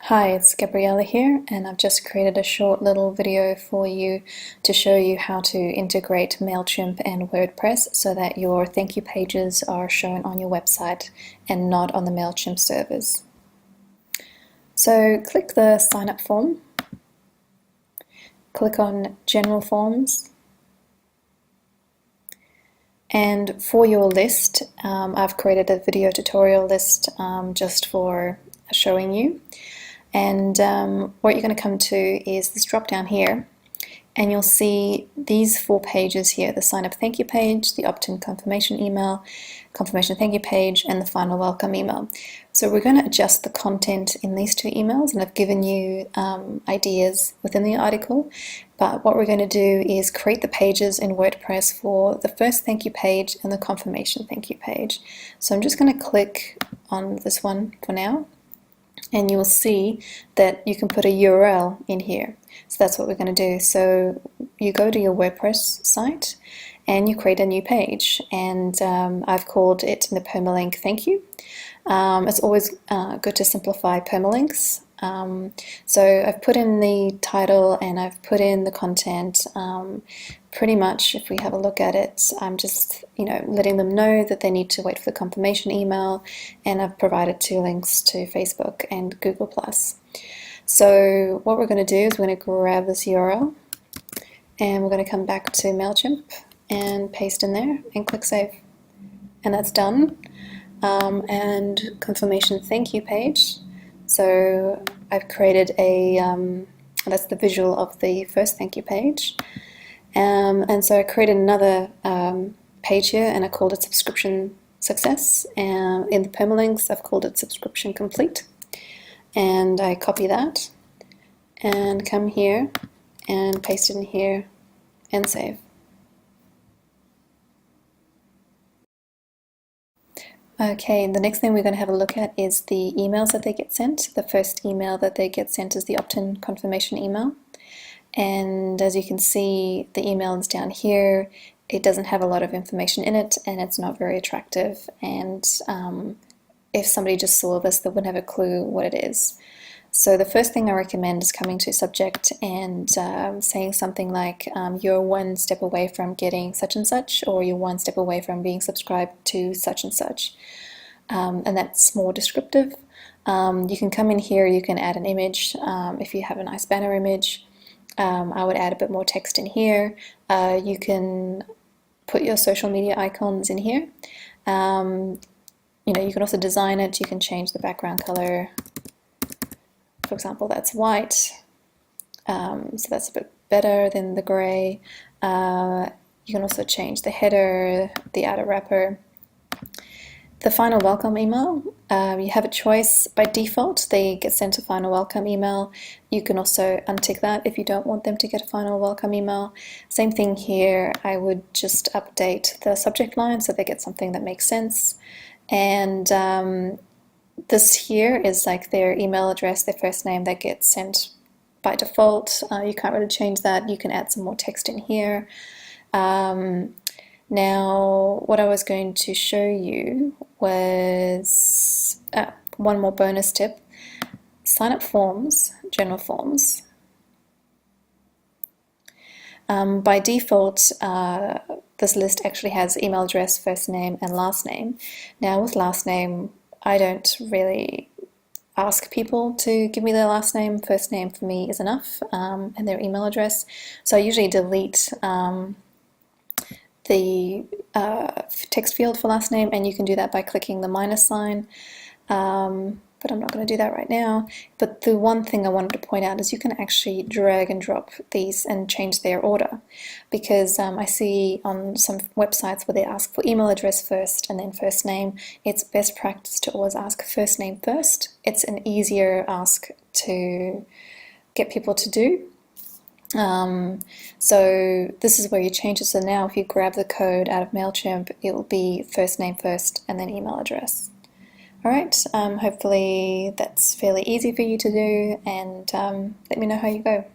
Hi, it's Gabriella here, and I've just created a short little video for you to show you how to integrate MailChimp and WordPress so that your thank you pages are shown on your website and not on the MailChimp servers. So click the sign up form, click on General Forms, and for your list, I've created a video tutorial list just for showing you. And what you're going to come to is this drop down here, and you'll see these 4 pages here: the sign up thank you page, the opt-in confirmation email, confirmation thank you page, and the final welcome email. So we're going to adjust the content in these 2 emails, and I've given you ideas within the article. But what we're going to do is create the pages in WordPress for the first thank you page and the confirmation thank you page. So I'm just going to click on this one for now, and you'll see that you can put a URL in here. So that's what we're going to do. So you go to your WordPress site and you create a new page, and I've called it in the permalink thank you. It's always good to simplify permalinks. So I've put in the title and I've put in the content. Pretty much, if we have a look at it, I'm just letting them know that they need to wait for the confirmation email, and I've provided 2 links to Facebook and Google+. So what we're going to do is we're going to grab this URL and we're going to come back to MailChimp and paste in there and click save, and that's done. And confirmation thank you page. So I've created a that's the visual of the first thank you page. And so I created another page here, and I called it subscription success, and in the permalinks I've called it subscription complete, and I copy that and come here and paste it in here and save. Okay, and the next thing we're going to have a look at is the emails that they get sent. The first email that they get sent is the opt-in confirmation email. And as you can see, the email is down here. It doesn't have a lot of information in it, and it's not very attractive. And if somebody just saw this, they wouldn't have a clue what it is. So the first thing I recommend is coming to subject and saying something like, you're 1 step away from getting such and such, or you're 1 step away from being subscribed to such and such. And that's more descriptive. You can come in here, you can add an image if you have a nice banner image. I would add a bit more text in here. You can put your social media icons in here. You can also design it. You can change the background color. For example, that's white, so that's a bit better than the gray. You can also change the header, the outer wrapper. The final welcome email, you have a choice. By default, they get sent a final welcome email. You can also untick that if you don't want them to get a final welcome email. Same thing here, I would just update the subject line so they get something that makes sense. And this here is like their email address, their first name, that gets sent by default. You can't really change that. You can add some more text in here. Now, what I was going to show you was one more bonus tip. Sign up forms, general forms. By default, this list actually has email address, first name, and last name. Now with last name, I don't really ask people to give me their last name. First name for me is enough, and their email address. So I usually delete the text field for last name, and you can do that by clicking the minus sign. But I'm not going to do that right now. But the one thing I wanted to point out is you can actually drag and drop these and change their order, because I see on some websites where they ask for email address first and then first name. It's best practice to always ask first name first. It's an easier ask to get people to do. So this is where you change it. So now if you grab the code out of MailChimp, it will be first name first and then email address. Alright, hopefully that's fairly easy for you to do, and let me know how you go.